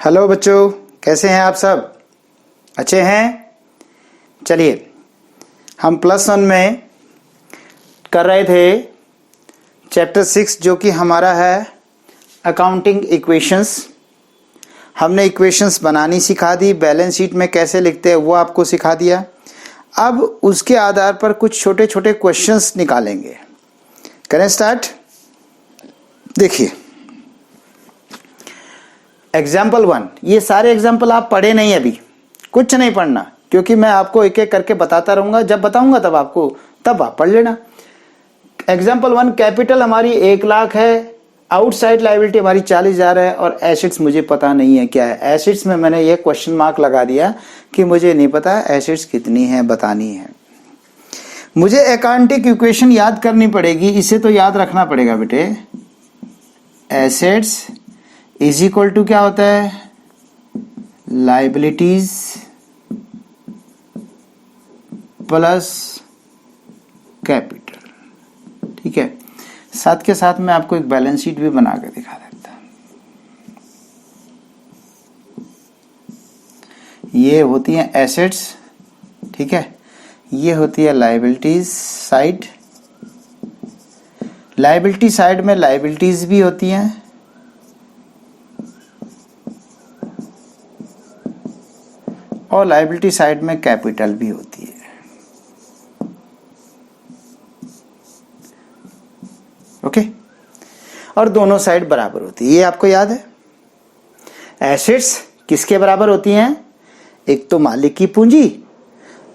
Hello बच्चों, कैसे हैं आप सब? अच्छे हैं? चलिए, हम +1 में कर रहे थे चैप्टर 6 जो कि हमारा है अकाउंटिंग इक्वेशंस। हमने इक्वेशंस बनानी सिखा दी, बैलेंस शीट में कैसे लिखते हैं वो आपको सिखा दिया। अब उसके आधार पर कुछ छोटे छोटे क्वेश्चंस निकालेंगे। करें स्टार्ट। देखिए, एग्जाम्पल 1, ये सारे एग्जाम्पल आप पढ़े नहीं, अभी कुछ नहीं पढ़ना, क्योंकि मैं आपको एक एक करके बताता रहूंगा। जब बताऊंगा तब आप पढ़ लेना। एग्जाम्पल 1, कैपिटल हमारी 1 लाख है, आउटसाइड लायबिलिटी हमारी 40,000 है और एसेट्स मुझे पता नहीं है क्या है। एसेट्स में मैंने ये क्वेश्चन मार्क लगा दिया कि मुझे नहीं पता एसेट्स कितनी है, बतानी है। मुझे अकाउंटिंग इक्वेशन याद करनी पड़ेगी। इसे तो याद रखना पड़ेगा बेटे। एसेट्स इज इक्वल टू क्या होता है? Liabilities plus capital. ठीक है, साथ के साथ मैं आपको एक बैलेंस शीट भी बना के दिखा देता हूं। ये होती हैं एसेट्स, ठीक है, ये होती है लाइबिलिटीज साइड। लाइबिलिटी साइड में लाइबिलिटीज भी होती हैं और लायबिलिटी साइड में कैपिटल भी होती है। ओके, और दोनों साइड बराबर होती है, ये आपको याद है। एसेट्स किसके बराबर होती हैं? एक तो मालिक की पूंजी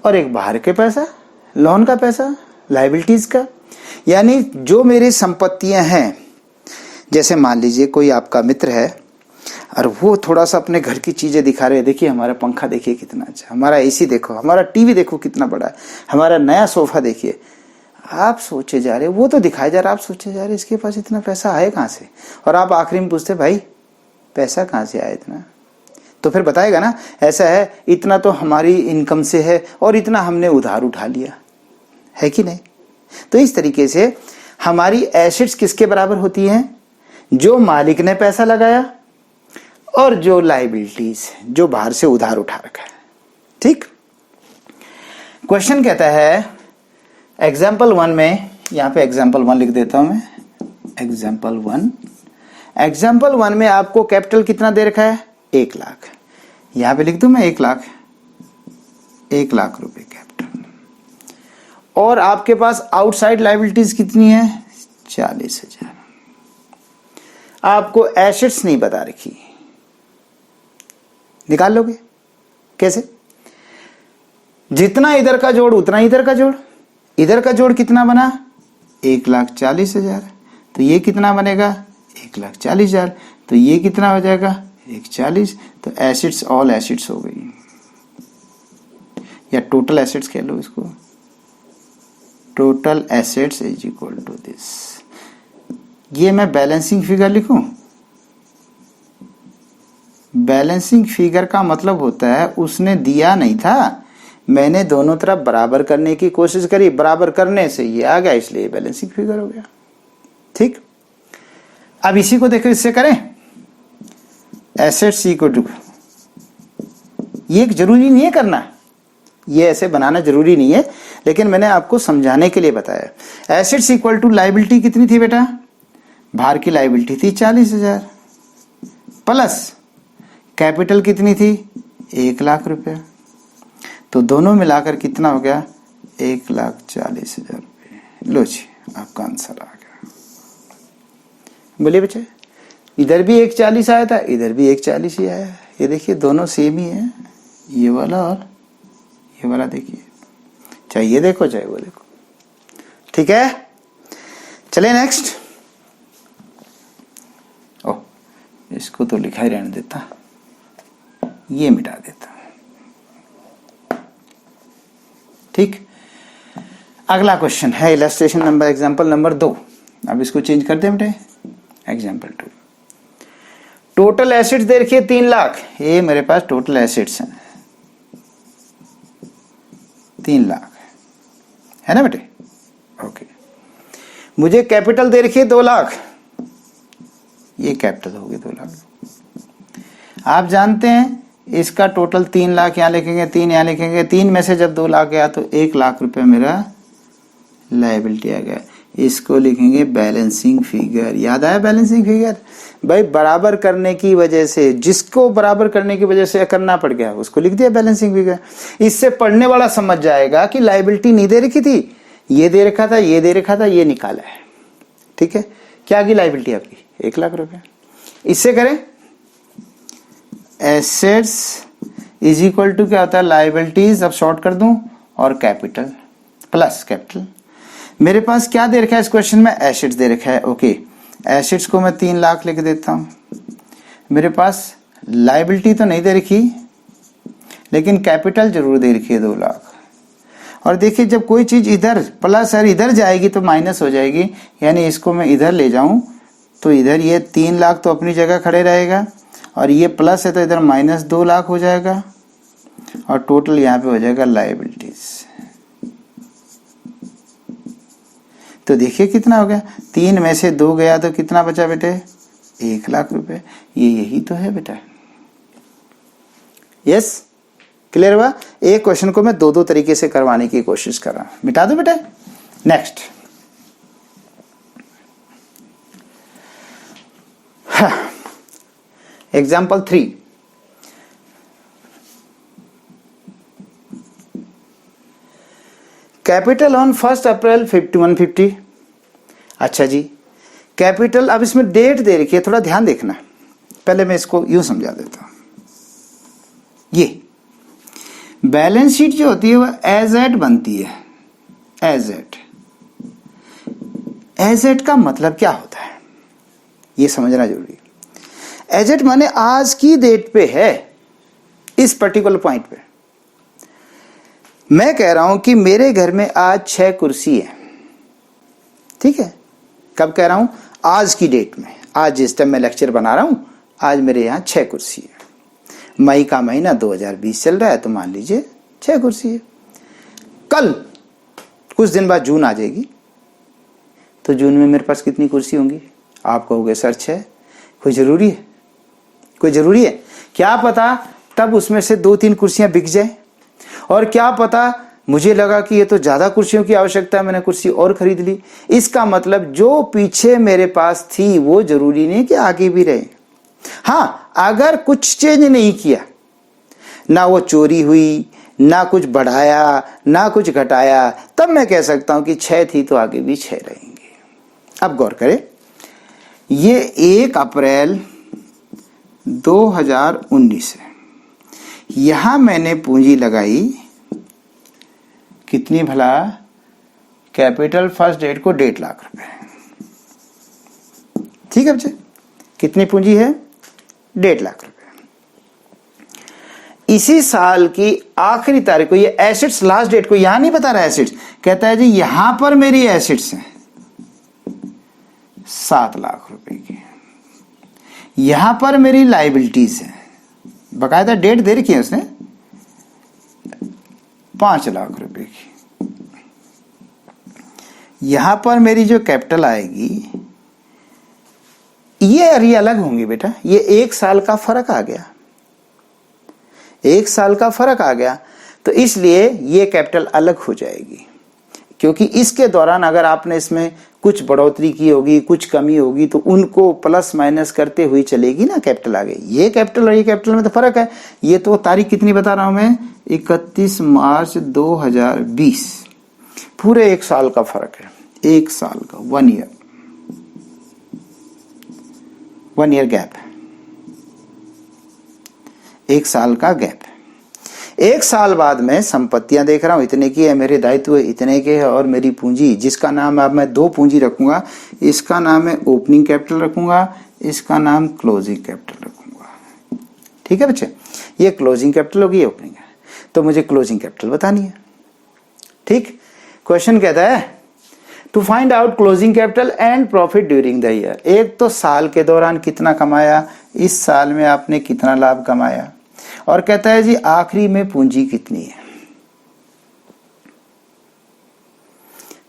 और एक बाहर के पैसा, लोन का पैसा, लायबिलिटीज का। यानी जो मेरी संपत्तियां हैं, जैसे मान लीजिए कोई आपका मित्र है और वो थोड़ा सा अपने घर की चीजें दिखा रहे हैं। देखिए हमारा पंखा देखिए कितना अच्छा, हमारा एसी देखो, हमारा टीवी देखो कितना बड़ा है, हमारा नया सोफा देखिए। आप सोचे जा रहे, वो तो दिखाए जा रहा, आप सोचे जा रहे इसके पास इतना पैसा आए कहाँ से? और आप आखिरी में पूछते भाई पैसा कहाँ से आया इतना? तो फिर बताएगा ना, ऐसा है इतना तो हमारी इनकम से है और इतना हमने उधार उठा लिया है कि नहीं। तो इस तरीके से हमारी एसेट्स किसके बराबर होती हैं? जो मालिक ने पैसा लगाया और जो लायबिलिटीज जो बाहर से उधार उठा रखा है। ठीक, क्वेश्चन कहता है एग्जाम्पल 1 में, यहां पे एग्जाम्पल 1 लिख देता हूं मैं। एग्जाम्पल 1 में आपको कैपिटल कितना दे रखा है? 1 लाख। यहां पे लिख दूं मैं 1 लाख, 1 लाख रुपए कैपिटल। और आपके पास आउटसाइड लायबिलिटीज कितनी है? 40,000। आपको एसेट्स नहीं बता रखी, निकाल लोगे कैसे? जितना इधर का जोड़ उतना इधर का जोड़। इधर का जोड़ कितना बना? 1,40,000। तो ये कितना बनेगा? 1,40,000। तो ये कितना हो जाएगा? 1,40,000। तो एसेट्स, ऑल एसेट्स हो गई, या टोटल एसेट्स कह लो इसको। Total assets is equal to this. ये मैं बैलेंसिंग फिगर लिखूं? बैलेंसिंग फिगर का मतलब होता है उसने दिया नहीं था, मैंने दोनों तरफ बराबर करने की कोशिश करी, बराबर करने से ये आ गया, इसलिए बैलेंसिंग फिगर हो गया। ठीक, अब इसी को देखो, इससे करें एसेट्स इक्वल टू, ये जरूरी नहीं है करना, ये ऐसे बनाना जरूरी नहीं है, लेकिन मैंने आपको समझाने के लिए बताया। एसेट्स इक्वल टू लायबिलिटी कितनी थी बेटा? बाहर की लायबिलिटी थी 40,000 प्लस कैपिटल कितनी थी? 1 लाख रुपया। तो दोनों मिलाकर कितना हो गया? 1,40,000 रुपये। लो जी, आपका आंसर आ गया। बोलिए बच्चे, इधर भी 1,40 आया था, इधर भी 1,40 ही आया। ये देखिए दोनों सेम ही है, ये वाला और ये वाला। देखिए, चाहे ये देखो चाहे वो देखो। ठीक है, चलिए नेक्स्ट। ओह, इसको तो लिखा ही रहने देता, ये मिटा देता। ठीक, अगला क्वेश्चन है इलस्ट्रेशन नंबर, एग्जांपल नंबर 2। अब इसको चेंज कर दें बेटे, एग्जांपल 2। टोटल एसेट्स दे रखिए 3 लाख। ये मेरे पास टोटल एसेट्स हैं 3 लाख, है ना बेटे? ओके, मुझे कैपिटल दे रखिए 2 लाख। ये कैपिटल हो गई 2 लाख। आप जानते हैं इसका टोटल 3 लाख यहाँ लिखेंगे, 3 यहाँ लिखेंगे, 3 में से जब 2 लाख गया तो 1 लाख रुपए मेरा लायबिलिटी आ गया। इसको लिखेंगे बैलेंसिंग फिगर। याद आया बैलेंसिंग फिगर? भाई बराबर करने की वजह से, जिसको बराबर करने की वजह से करना पड़ गया उसको लिख दिया बैलेंसिंग फिगर। इससे पढ़ने वाला समझ जाएगा कि लायबिलिटी नहीं दे रखी थी, ये दे रखा था, ये दे रखा था, ये निकाला है। ठीक है, क्या की लायबिलिटी आपकी? 1 लाख रुपए। इससे करें एसेट्स इज इक्वल टू क्या होता है? लायबिलिटीज। अब शॉर्ट कर दूं और कैपिटल प्लस कैपिटल। मेरे पास क्या दे रखा है इस क्वेश्चन में? एसेट्स दे रखा है। ओके, एसेट्स को मैं 3 लाख लिख देता हूं। मेरे पास लायबिलिटी तो नहीं दे रखी, लेकिन कैपिटल जरूर दे रखी है 2 लाख। और देखिए जब कोई चीज इधर प्लस और इधर जाएगी तो माइनस हो जाएगी, यानी इसको मैं इधर ले जाऊं तो इधर ये 3 लाख तो अपनी जगह खड़े रहेगा, और ये प्लस है तो इधर माइनस 2 लाख हो जाएगा, और टोटल यहाँ पे हो जाएगा लायबिलिटीज। तो देखिए कितना हो गया, 3 में से 2 गया तो कितना बचा बेटे? 1 लाख रुपए। ये यही तो है बेटा। यस, क्लियर हुआ? एक क्वेश्चन को मैं 2 तरीके से करवाने की कोशिश कर रहा हूं। मिटा दो बेटा। Next, example 3। कैपिटल ऑन 1 अप्रैल 150। अच्छा जी, कैपिटल, अब इसमें डेट दे रखी है, थोड़ा ध्यान देखना। पहले मैं इसको यूं समझा देता हूं। ये बैलेंस शीट जो होती है वह एज एट बनती है। एज एट, एज एट का मतलब क्या होता है ये समझना जरूरी है। एज एट माने आज की डेट पे है, इस पर्टिकुलर पॉइंट पे। मैं कह रहा हूं कि मेरे घर में आज 6 कुर्सी है। ठीक है, कब कह रहा हूं? आज की डेट में। आज जिस टाइम मैं लेक्चर बना रहा हूं, आज मेरे यहां 6 कुर्सी है। मई का महीना 2020 चल रहा है, तो मान लीजिए 6 कुर्सी है। कल कुछ दिन बाद जून आ जाएगी, तो जून में मेरे पास कितनी कुर्सी होंगी? आप कहोगे सर 6। कोई जरूरी है? कोई जरूरी है? क्या पता तब उसमें से 2-3 कुर्सियां बिक जाए, और क्या पता मुझे लगा कि ये तो ज्यादा कुर्सियों की आवश्यकता है, मैंने कुर्सी और खरीद ली। इसका मतलब जो पीछे मेरे पास थी वो जरूरी नहीं कि आगे भी रहे। हां, अगर कुछ चेंज नहीं किया, ना वो चोरी हुई, ना कुछ बढ़ाया, ना कुछ घटाया, तब मैं कह सकता हूं कि 6 थी तो आगे भी 6 रहेंगे। अब गौर करें, ये 1 अप्रैल 2019 है। यहां मैंने पूंजी लगाई कितनी भला? कैपिटल फर्स्ट डेट को 1.5 लाख रुपए। ठीक है बच्चे, कितनी पूंजी है? 1.5 लाख रुपए। इसी साल की आखिरी तारीख को, ये एसेट्स लास्ट डेट को यहां नहीं बता रहा एसेट्स, कहता है जी यहां पर मेरी एसेट्स हैं 7 लाख रुपए की, यहां पर मेरी लायबिलिटीज है, बकायदा डेट दे रखी है उसने, 5 लाख रुपए की। यहां पर मेरी जो कैपिटल आएगी ये अलग होंगी बेटा। ये 1 साल का फर्क आ गया, 1 साल का फर्क आ गया, तो इसलिए ये कैपिटल अलग हो जाएगी। क्योंकि इसके दौरान अगर आपने इसमें कुछ बढ़ोतरी की होगी, कुछ कमी होगी, तो उनको प्लस माइनस करते हुए चलेगी ना कैपिटल आगे। ये कैपिटल और ये कैपिटल में तो फर्क है। ये तो तारीख कितनी बता रहा हूं मैं? 31 मार्च 2020। पूरे 1 साल का फर्क है, 1 साल का, 1 ईयर, 1 ईयर गैप है, 1 साल का गैप है। 1 साल बाद में संपत्तियां देख रहा हूं, इतने की है, मेरे दायित्व इतने के है, और मेरी पूंजी जिसका नाम अब मैं 2 पूंजी रखूंगा, इसका नाम है ओपनिंग कैपिटल रखूंगा, इसका नाम क्लोजिंग कैपिटल रखूंगा। ठीक है बच्चे, ये क्लोजिंग कैपिटल होगी, ये ओपनिंग है, तो मुझे क्लोजिंग कैपिटल बतानी है। ठीक, क्वेश्चन कहता है to find out closing capital and profit during the year. एक तो साल के दौरान कितना कमाया, इस साल में आपने कितना लाभ कमाया, और कहता है जी आखिरी में पूंजी कितनी है।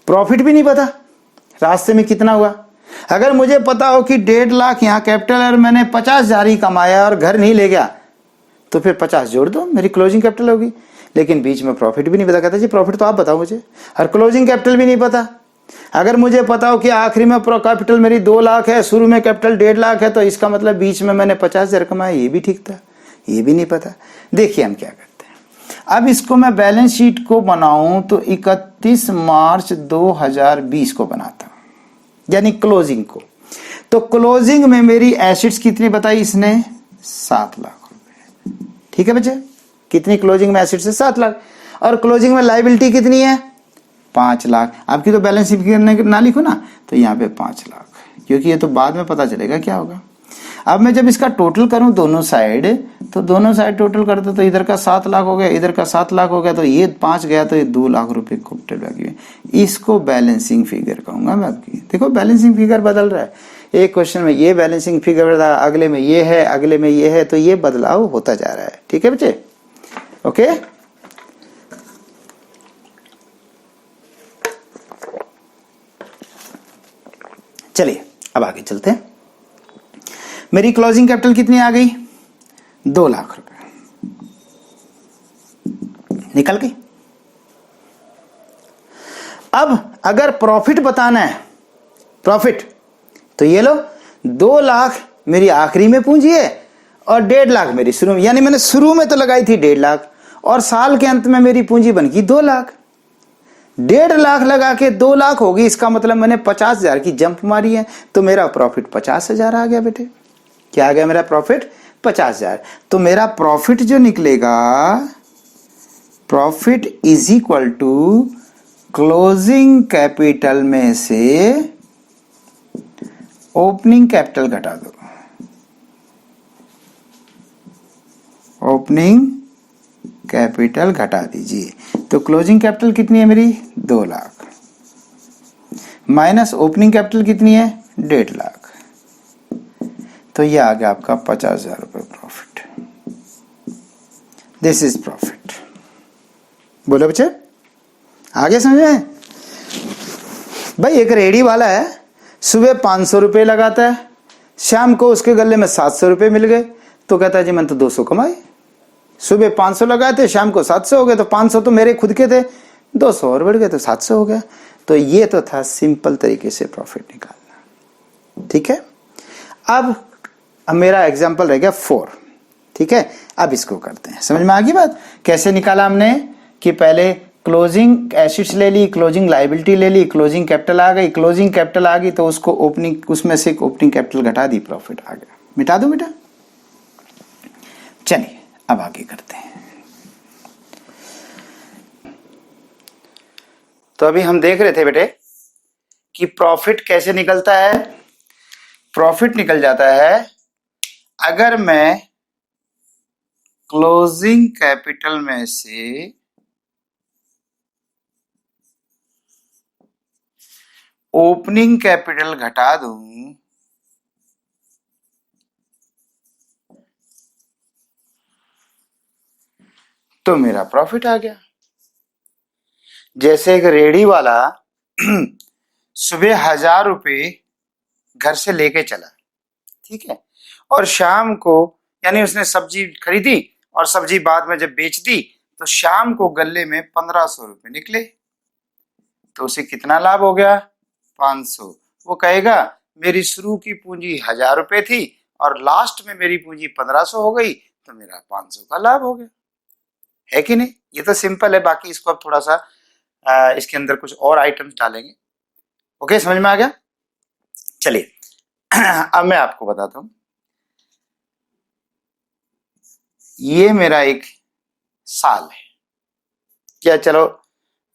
प्रॉफिट भी नहीं पता रास्ते में कितना हुआ, अगर मुझे पता हो कि 1.5 लाख यहाँ कैपिटल और मैंने 50,000 ही कमाया और घर नहीं ले गया, तो फिर 50 जोड़ दो, मेरी क्लोजिंग कैपिटल होगी। लेकिन बीच में प्रॉफिट भी नहीं पता, कहता जी प्रॉफिट तो आप बताओ मुझे, और क्लोजिंग कैपिटल भी नहीं पता। अगर मुझे पता हो कि आखिरी में कैपिटल मेरी 2 लाख है, शुरू में कैपिटल 1.5 लाख है, तो इसका मतलब बीच में मैंने 50,000 कमाया, ये भी ठीक था, ये भी नहीं पता। देखिए हम क्या करते हैं, अब इसको मैं बैलेंस शीट को बनाऊं तो 31 मार्च 2020 को बनाता हूं, यानी क्लोजिंग को। तो क्लोजिंग में मेरी एसेट्स कितनी बताई इसने, 7 लाख रुपए। ठीक है बच्चे, कितनी क्लोजिंग में एसेट्स है, 7 लाख। और क्लोजिंग में लायबिलिटी कितनी है, 5 लाख। आपकी तो बैलेंस शीट ना लिखो ना, तो यहाँ पे 5 लाख, क्योंकि ये तो बाद में पता चलेगा क्या होगा। अब मैं जब इसका टोटल करूं दोनों साइड, तो दोनों साइड टोटल करते तो इधर का 7 लाख हो गया, इधर का 7 लाख हो गया, तो ये 5 गया, तो ये 2 लाख रुपए कैपिटल वैल्यू है। इसको बैलेंसिंग फिगर कहूंगा मैं आपकी। देखो बैलेंसिंग फिगर बदल रहा है, एक क्वेश्चन में ये बैलेंसिंग फिगर था, अगले में ये है, अगले में ये है, तो ये बदलाव होता जा रहा है। ठीक है बच्चे, ओके। चलिए अब आगे चलते हैं। मेरी क्लोजिंग कैपिटल कितनी आ गई, 2 लाख रुपए निकल गई। अब अगर प्रॉफिट बताना है, प्रॉफिट, तो ये लो 2 लाख मेरी आखिरी में पूंजी है और 1.5 लाख मेरी शुरू में, यानी मैंने शुरू में तो लगाई थी 1.5 लाख और साल के अंत में मेरी पूंजी बन गई 2 लाख। 1.5 लाख लगा के 2 लाख होगी, इसका मतलब मैंने 50,000 की जंप मारी है, तो मेरा प्रॉफिट 50,000 आ गया बेटे। क्या आ गया मेरा प्रॉफिट, 50,000। तो मेरा प्रॉफिट जो निकलेगा, profit is equal to closing capital में से ओपनिंग कैपिटल घटा दो। ओपनिंग कैपिटल घटा दीजिए, तो क्लोजिंग कैपिटल कितनी है मेरी, 2 लाख, माइनस ओपनिंग कैपिटल कितनी है, 1.5 लाख, तो ये आ गया आपका 50,000 रुपए प्रॉफिट। This is profit. बोलो बच्चे, आगे समझ में। भाई एक रेडी वाला है, सुबह 500 रुपए लगाता है, शाम को उसके गले में 700 रुपए मिल गए, तो कहता है जी मैंने तो 200 कमाए। सुबह 500 लगाए थे, शाम को 700 हो गए, तो 500 तो मेरे खुद के थे, 200 और बढ़ गए तो 700 हो गया। तो ये तो था सिंपल तरीके से प्रॉफिट निकालना। ठीक है, अब मेरा एग्जांपल रह गया 4। ठीक है, अब इसको करते हैं। समझ में आ गई बात, कैसे निकाला हमने, कि पहले क्लोजिंग एसेट्स ले ली, क्लोजिंग लायबिलिटी ले ली, क्लोजिंग कैपिटल आ गई, क्लोजिंग कैपिटल आ गई तो उसको ओपनिंग, उसमें से ओपनिंग कैपिटल घटा दी, प्रॉफिट आ गया। मिटा दो बेटा। चलिए अब आगे करते हैं। तो अभी हम देख रहे थे बेटे कि प्रॉफिट कैसे निकलता है। प्रॉफिट निकल जाता है अगर मैं क्लोजिंग कैपिटल में से ओपनिंग कैपिटल घटा दूं, तो मेरा प्रॉफिट आ गया। जैसे एक रेडी वाला सुबह 1,000 रुपए घर से लेके चला, ठीक है, और शाम को, यानी उसने सब्जी खरीदी और सब्जी बाद में जब बेच दी, तो शाम को गले में 1,500 रुपए निकले, तो उसे कितना लाभ हो गया, 500। वो कहेगा मेरी शुरू की पूंजी 1,000 रुपए थी और लास्ट में मेरी पूंजी 1,500 हो गई, तो मेरा 500 का लाभ हो गया। है कि नहीं, ये तो सिंपल है। बाकी इसको अब थोड़ा सा इसके अंदर कुछ और आइटम्स डालेंगे। ओके, समझ में आ गया। चलिए अब मैं आपको बताता हूं, ये मेरा एक साल है क्या, चलो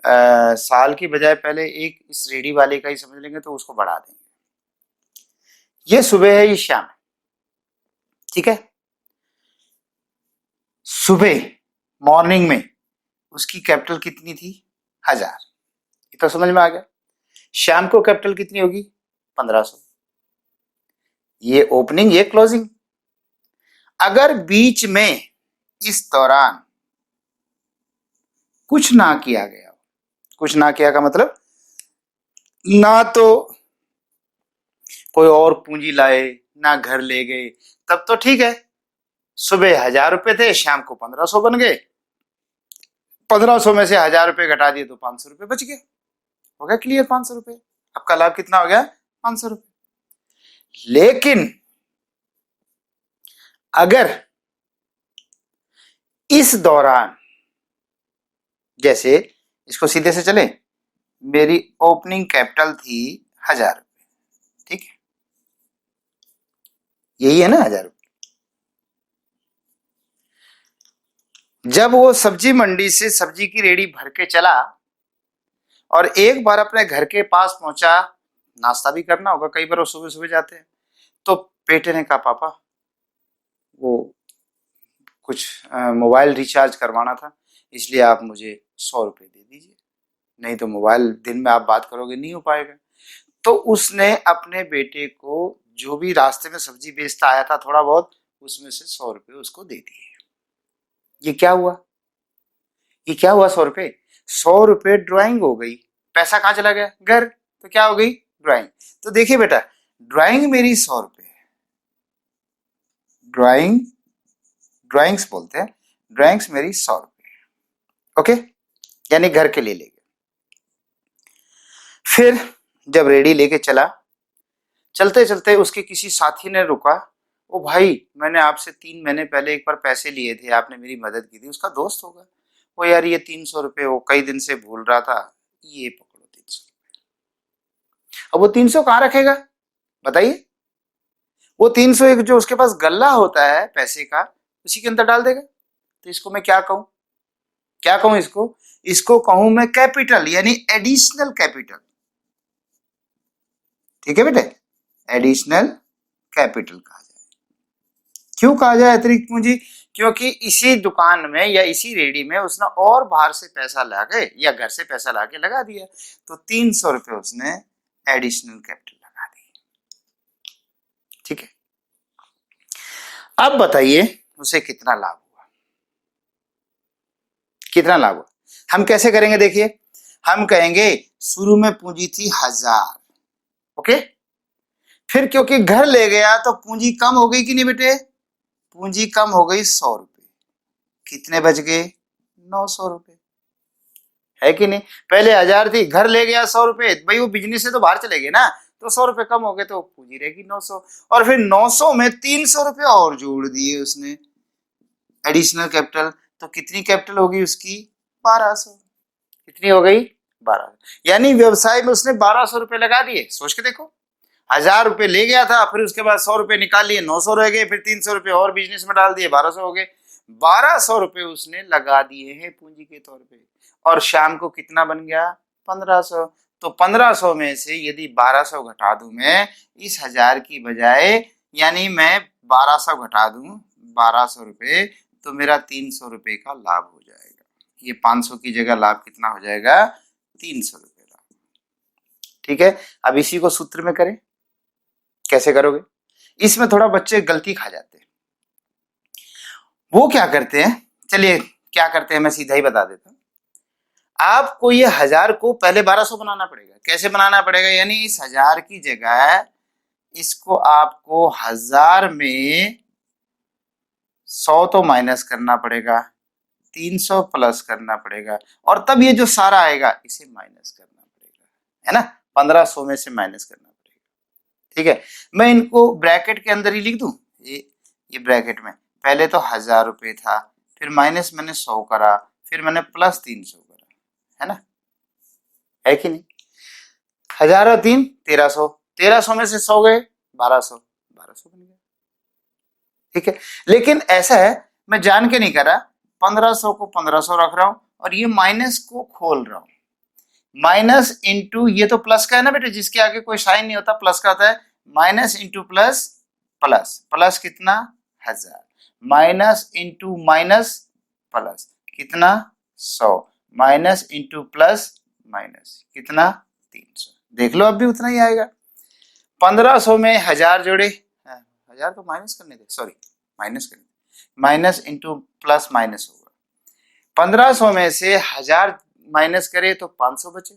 साल की बजाय पहले एक इस रेडी वाले का ही समझ लेंगे, तो उसको बढ़ा देंगे। ये सुबह है, ये शाम है, ठीक है। सुबह मॉर्निंग में उसकी कैपिटल कितनी थी, 1,000, ये तो समझ में आ गया। शाम को कैपिटल कितनी होगी, 1,500। ये ओपनिंग, ये क्लोजिंग। अगर बीच में इस दौरान कुछ ना किया गया, कुछ ना किया का मतलब ना तो कोई और पूंजी लाए ना, घर ले गए, तब तो ठीक है। सुबह 1000 रुपए थे, शाम को 1500 बन गए। 1500 में से 1000 रुपए घटा दिए तो 500 रुपए बच गए। हो गया क्लियर? 500 रुपए। आपका लाभ कितना हो गया? 500 रुपए। लेकिन अगर इस दौरान, जैसे इसको सीधे से चले, मेरी ओपनिंग कैपिटल थी 1000 रुपए, ठीक है, यही है ना 1000 रुपए। जब वो सब्जी मंडी से सब्जी की रेडी भर के चला और एक बार अपने घर के पास पहुंचा, नाश्ता भी करना होगा, कई बार वो सुबह सुबह जाते हैं, तो बेटे ने कहा पापा वो कुछ मोबाइल रिचार्ज करवाना था, इसलिए आप मुझे 100 रुपए दे दीजिए, नहीं तो मोबाइल दिन में आप बात करोगे नहीं हो पाएगा। तो उसने अपने बेटे को जो भी रास्ते में सब्जी बेचता आया था थोड़ा बहुत, उसमें से 100 रुपए उसको दे दिए। ये क्या हुआ? ये क्या हुआ? 100 रुपए। 100 रुपए ड्राइंग हो गई। पैसा कहाँ चला गया? घर। तो क्या हो गई? ड्राइंग। तो देखिए बेटा, ड्राइंग मेरी 100 रुपए है। ड्राइंग, ड्राइंग्स बोलते हैं, ड्राइंग्स मेरी 100 रुपए है। ओके, यानी घर के लिए ले गए। फिर जब रेडी लेके चला, चलते चलते उसके किसी साथी ने रुका, ओ भाई मैंने आपसे 3 महीने पहले एक बार पैसे लिए थे, आपने मेरी मदद की थी, उसका दोस्त होगा वो, यार ये 300 रुपए वो कई दिन से भूल रहा था, ये पकड़ो 300। अब वो 300 कहाँ रखेगा बताइए? वो 300 एक जो उसके पास गल्ला होता है पैसे का, उसी के अंदर डाल देगा। तो इसको मैं क्या कहूं? क्या कहूं इसको? इसको कहूं मैं कैपिटल, यानी एडिशनल कैपिटल। ठीक है बेटे, एडिशनल कैपिटल कहा जाए। क्यों कहा जाए अतिरिक्त पूंजी? क्योंकि इसी दुकान में या इसी रेडी में उसने और बाहर से पैसा ला के या घर से पैसा ला के लगा दिया, तो 300 रुपए उसने एडिशनल कैपिटल लगा दिए। ठीक है, अब बताइए उसे कितना लाभ हुआ? कितना लाभ हुआ? हम कैसे करेंगे? देखिए, हम कहेंगे शुरू में पूंजी थी 1000, ओके, फिर क्योंकि घर ले गया तो पूंजी कम हो गई कि नहीं बेटे? पूंजी कम हो गई 100 रुपए। कितने बच गए? 900 रुपए, है कि नहीं? पहले 1000 थी, घर ले गया 100 रुपए, भाई वो बिजनेस से तो बाहर चले गए ना, तो 100 रुपए कम हो गए, तो पूंजी रहेगी 900। और फिर 900 में 300 रुपए और जोड़ दिए उसने एडिशनल कैपिटल, तो कितनी कैपिटल होगी उसकी? 1200। कितनी हो गई? 1200। यानी व्यवसाय में उसने 1200 रुपए लगा दिए। सोच के देखो, 1000 रुपए ले गया था, फिर उसके बाद 100 रुपए निकाल लिए, 900 रह गए, फिर 300 रुपए और बिजनेस में डाल दिए, 1200 हो गए। 1200 रुपए उसने लगा दिए हैं पूंजी के तौर पे, और शाम को कितना बन गया? 1500। तो 1500 में से यदि 1200 घटा दूं मैं इस 1000 की बजाय, यानी मैं 1200 घटा दूं 1200 रुपए, तो मेरा 300 रुपए का लाभ हो जाएगा। ये 500 की जगह लाभ कितना हो जाएगा? 300 रुपए लाभ। ठीक है, अब इसी को सूत्र में करें। कैसे करोगे? इसमें थोड़ा बच्चे गलती खा जाते हैं। वो क्या करते हैं, चलिए क्या करते हैं मैं सीधा ही बता देता हूं। आपको ये 1000 को पहले 1200 बनाना पड़ेगा। कैसे बनाना पड़ेगा? यानी इस 1000 की जगह इसको आपको 1000 में 100 तो माइनस करना पड़ेगा, 300 प्लस करना पड़ेगा, और तब ये जो सारा आएगा इसे माइनस करना पड़ेगा, है ना? 1500 में से माइनस करना पड़ेगा। ठीक है, मैं इनको ब्रैकेट के अंदर ही लिख दूं। ये ब्रैकेट में पहले तो 1000 रुपए था, फिर माइनस मैंने 100 करा, फिर मैंने प्लस 300 करा, है ना? है कि नहीं? 1000 और 3 1300, 1300 में से 100 गए 1200, 1200 बन गया। ठीक है, लेकिन ऐसा है मैं जान के नहीं कर रहा, 1500 को 1500 रख रहा हूं और ये माइनस को खोल रहा हूं। माइनस इंटू, ये तो प्लस का है ना बेटे, जिसके आगे कोई साइन नहीं होता प्लस का होता है। Minus into plus, plus plus कितना? 1000, माइनस इंटू माइनस प्लस कितना? 100, माइनस इंटू प्लस माइनस कितना? 300। देख लो अब भी उतना ही आएगा। 1500 में 1000 जोड़े, 1000 तो माइनस करने दे, सॉरी माइनस करने, माइनस इंटू प्लस माइनस होगा। 1500 में से 1000 माइनस करे तो 500 बचे,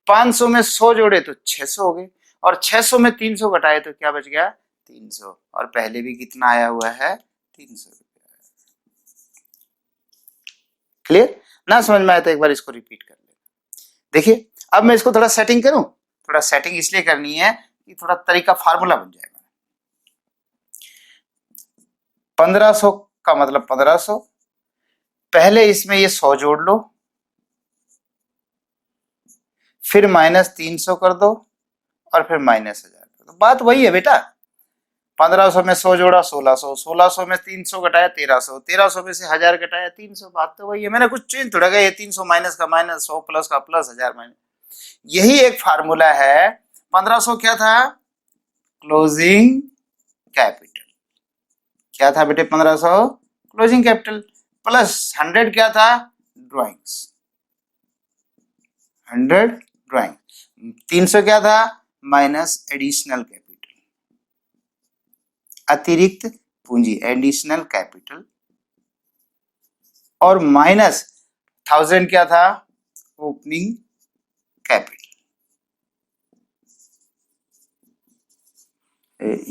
500 में 100 जोड़े तो 600 हो गए, और 600 में 300 घटाए तो क्या बच गया 300, और पहले भी कितना आया हुआ है 300 रुपया। क्लियर ना? समझ में आया तो एक बार इसको रिपीट कर ले। देखिए अब मैं इसको थोड़ा सेटिंग करूं, थोड़ा सेटिंग इसलिए करनी है कि थोड़ा तरीका फार्मूला बन जाएगा। 1500 का मतलब 1500, पहले इसमें ये 100 जोड़ लो, फिर -300 कर दो, और फिर -1000 कर दो। बात वही है बेटा, 1500 में 100 जोड़ा 1600, 1600 में 300 घटाया 1300, 1300 में से 1000 घटाया 300। बात तो वही है, मैंने कुछ चेंज थोड़ा गया, 300 माइनस का माइनस, 100 प्लस का प्लस, 1000 माइनस। यही एक फार्मूला है। 1500 क्या था? Closing capital. क्या था बेटे? 1500 क्लोजिंग कैपिटल, प्लस 100 क्या था? Drawings, 100 drawing. 300 क्या था? माइनस एडिशनल कैपिटल, अतिरिक्त पूंजी, एडिशनल कैपिटल, और माइनस 1000 क्या था? Opening capital.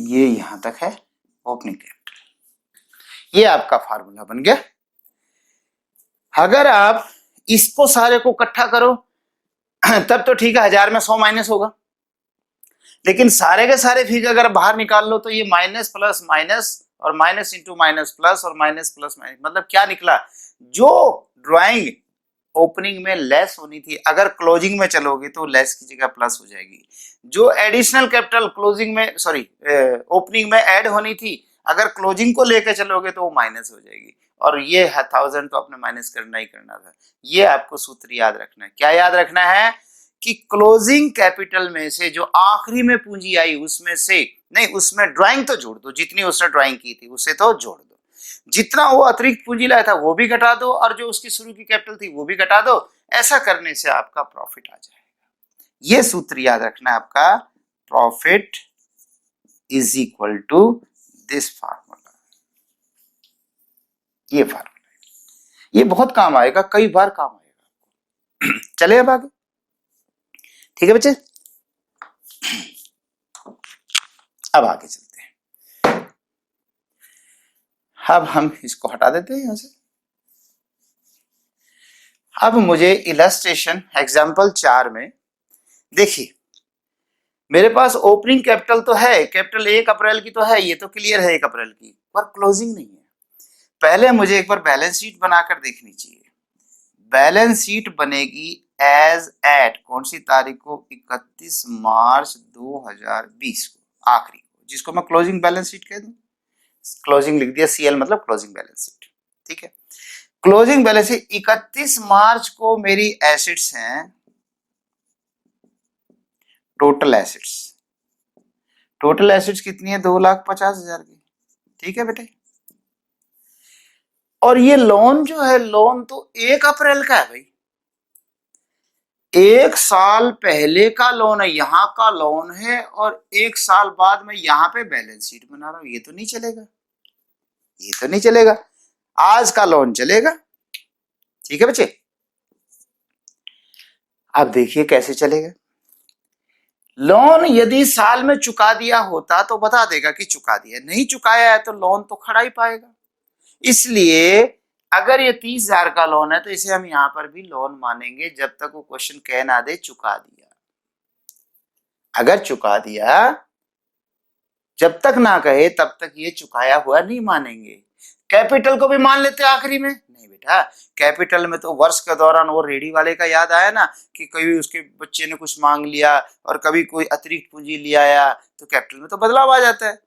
ये यहां तक है ओपनिंग कैपिटल। ये आपका फार्मूला बन गया। अगर आप इसको सारे को इकट्ठा करो तब तो ठीक है, 1000 में 100 माइनस होगा, लेकिन सारे के सारे फिगर अगर बाहर निकाल लो तो ये माइनस प्लस माइनस और माइनस इंटू माइनस प्लस और माइनस प्लस माइनस, मतलब क्या निकला? जो ड्राइंग ओपनिंग में लेस होनी थी, अगर क्लोजिंग में चलोगे तो लेस की जगह प्लस हो जाएगी। जो एडिशनल कैपिटल क्लोजिंग में, सॉरी ओपनिंग में ऐड होनी थी, अगर क्लोजिंग को लेकर चलोगे तो वो माइनस हो जाएगी। और ये 1000 तो आपने माइनस करना ही करना था। ये आपको सूत्र याद रखना है। क्या याद रखना है? कि क्लोजिंग कैपिटल में से जो आखिरी में पूंजी आई उसमें से नहीं, उसमें ड्राइंग तो जोड़ दो, जितनी उसने ड्राइंग की थी उसे तो जोड़ दो, जितना वो अतिरिक्त पूंजी लाया था वो भी घटा दो, और जो उसकी शुरू की कैपिटल थी वो भी घटा दो। ऐसा करने से आपका प्रॉफिट आ जाएगा। ये सूत्र याद रखना है आपका, profit is equal to this formula. ये फार्मूला ये बहुत काम आएगा, कई बार काम आएगा। चले अब आगे, ठीक है बच्चे? अब आगे चलते हैं। अब हम इसको हटा देते हैं यहां से। अब मुझे इलस्ट्रेशन एग्जांपल 4 में देखिए, मेरे पास ओपनिंग कैपिटल तो है, कैपिटल 1 अप्रैल की तो है, ये तो क्लियर है 1 अप्रैल की, पर क्लोजिंग नहीं है। पहले मुझे एक बार बैलेंस शीट बनाकर देखनी चाहिए। बैलेंस शीट बनेगी एज एट कौन सी तारीख को? 31 मार्च 2020 को, आखिरी को, जिसको मैं क्लोजिंग बैलेंस शीट कह दूं। क्लोजिंग लिख दिया, सीएल मतलब क्लोजिंग बैलेंस शीट, ठीक है। क्लोजिंग बैलेंस शीट 31 मार्च को मेरी एसेट्स हैं, टोटल एसेट्स। टोटल एसेट्स कितनी है? 2,50,000 की, ठीक है बेटे। और ये लोन जो है, लोन तो 1 अप्रैल का है भाई, 1 साल पहले का लोन है, यहां का लोन है, और 1 साल बाद में यहां पे बैलेंस शीट बना रहा हूं। ये तो नहीं चलेगा, ये तो नहीं चलेगा। आज का लोन चलेगा, ठीक है बच्चे। अब देखिए कैसे चलेगा। लोन यदि साल में चुका दिया होता तो बता देगा कि चुका दिया, नहीं चुकाया है तो लोन तो खड़ा ही पाएगा। इसलिए अगर ये 30,000 का लोन है तो इसे हम यहां पर भी लोन मानेंगे जब तक वो क्वेश्चन कह ना दे चुका दिया। अगर चुका दिया, जब तक ना कहे तब तक ये चुकाया हुआ नहीं मानेंगे। कैपिटल को भी मान लेते आखिरी में? नहीं बेटा, कैपिटल में तो वर्ष के दौरान वो रेडी वाले का याद आया ना, कि कभी उसके बच्चे ने कुछ मांग लिया और कभी कोई अतिरिक्त पूंजी ले आया, तो कैपिटल में तो बदलाव आ जाता है,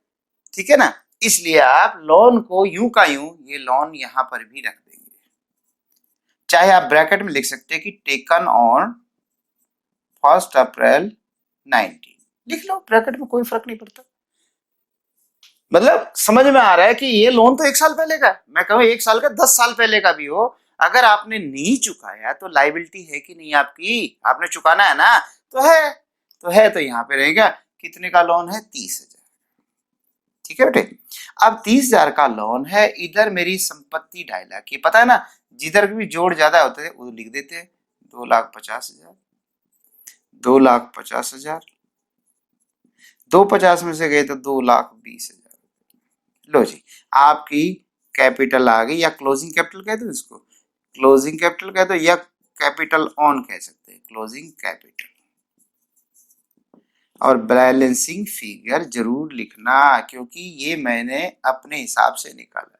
ठीक है ना। इसलिए आप लोन को यूं का यूं ये लोन यहां पर भी रख देंगे, चाहे आप ब्रैकेट में लिख सकते हैं कि टेकन ऑन 1 अप्रैल 19, लिख लो, ब्रैकेट में कोई फर्क नहीं पड़ता। मतलब समझ में आ रहा है कि ये लोन तो 1 साल पहले का, मैं कहूँ 1 साल का 10 साल पहले का भी हो, अगर आपने नहीं चुकाया तो लाइबिलिटी है कि नहीं आपकी? आपने चुकाना है ना, तो है, तो है, तो यहाँ पे रहेगा। कितने का लोन है? 30,000, ठीक है बेटे। अब 30,000 का लोन है, इधर मेरी संपत्ति 2.5 लाख की, पता है ना, जिधर भी जोड़ ज्यादा होते थे वो लिख देते हैं, 2,50,000, 2,50,000, 250 में से गए तो 2,20,000। लो जी, आपकी कैपिटल आ गई, या क्लोजिंग कैपिटल कह दो इसको, क्लोजिंग कैपिटल कह दो, या कैपिटल ऑन कह सकते हैं, क्लोजिंग कैपिटल। और बैलेंसिंग फिगर जरूर लिखना, क्योंकि ये मैंने अपने हिसाब से निकाला है,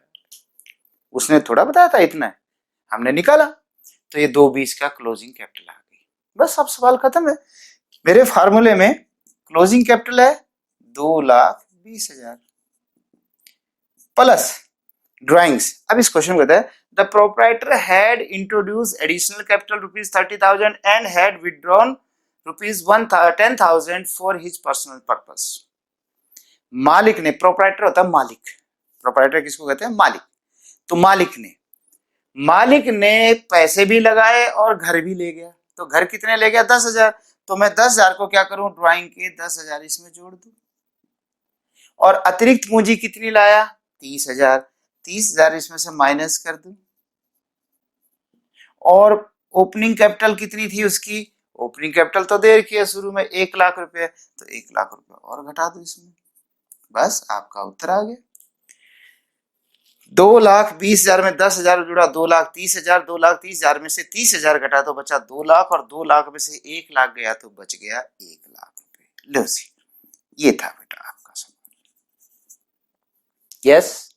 उसने थोड़ा बताया था इतना है, हमने निकाला। तो ये 220 का क्लोजिंग कैपिटल आ गई। बस अब सवाल खत्म है। मेरे फार्मूले में क्लोजिंग कैपिटल है 2,20,000 प्लस ड्राइंग्स। अब इस क्वेश्चन को कहते हैं the proprietor had introduce additional capital ₹30,000 and had withdrawn ₹10,000 for his personal purpose. मालिक ने, प्रोप्राइटर होता है मालिक, प्रोप्राइटर किसको कहते हैं, मालिक। तो मालिक ने पैसे भी लगाए और घर भी ले गया। तो घर कितने ले गया, 10,000। तो मैं 10,000 को क्या करूं, ड्राइंग के 10,000 इसमें जोड़ दूं। और अतिरिक्त पूंजी कितनी लाया, 30,000। 30,000 इसमें से माइनस कर दूं। और ओपनिंग कैपिटल कितनी थी उसकी, ओपनिंग कैपिटल तो दे रखी है शुरू में 1,00,000 रुपए, तो 1,00,000 रुपए और घटा दो इसमें। बस आपका उत्तर आ गया। 2,20,000 में 10,000 जुड़ा, 2,30,000। 2,30,000 में से 30,000 घटा तो बचा 2,00,000, और 2,00,000 में से 1,00,000 गया तो बच गया 1,00,000 रुपए। लो जी, ये था बेटा आपका सवाल। यस,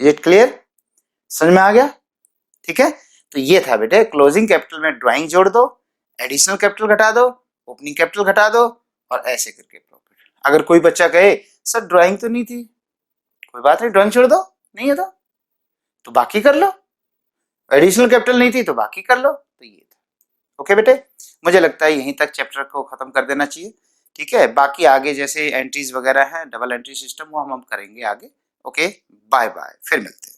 इज इट क्लियर, समझ में आ गया? ठीक है, तो ये था बेटे, क्लोजिंग कैपिटल में ड्राइंग जोड़ दो, एडिशनल कैपिटल घटा दो, ओपनिंग कैपिटल घटा दो, और ऐसे करके प्रॉफिट। अगर कोई बच्चा कहे सर ड्राइंग तो नहीं थी, कोई बात नहीं, ड्राइंग छोड़ दो, नहीं है तो बाकी कर लो। एडिशनल कैपिटल नहीं थी तो बाकी कर लो। तो ये था। ओके बेटे, मुझे लगता है यहीं तक चैप्टर को खत्म कर देना चाहिए। ठीक है, बाकी आगे जैसे एंट्रीज वगैरह हैं, डबल एंट्री सिस्टम, वो हम करेंगे आगे। ओके, बाय बाय, फिर मिलते हैं।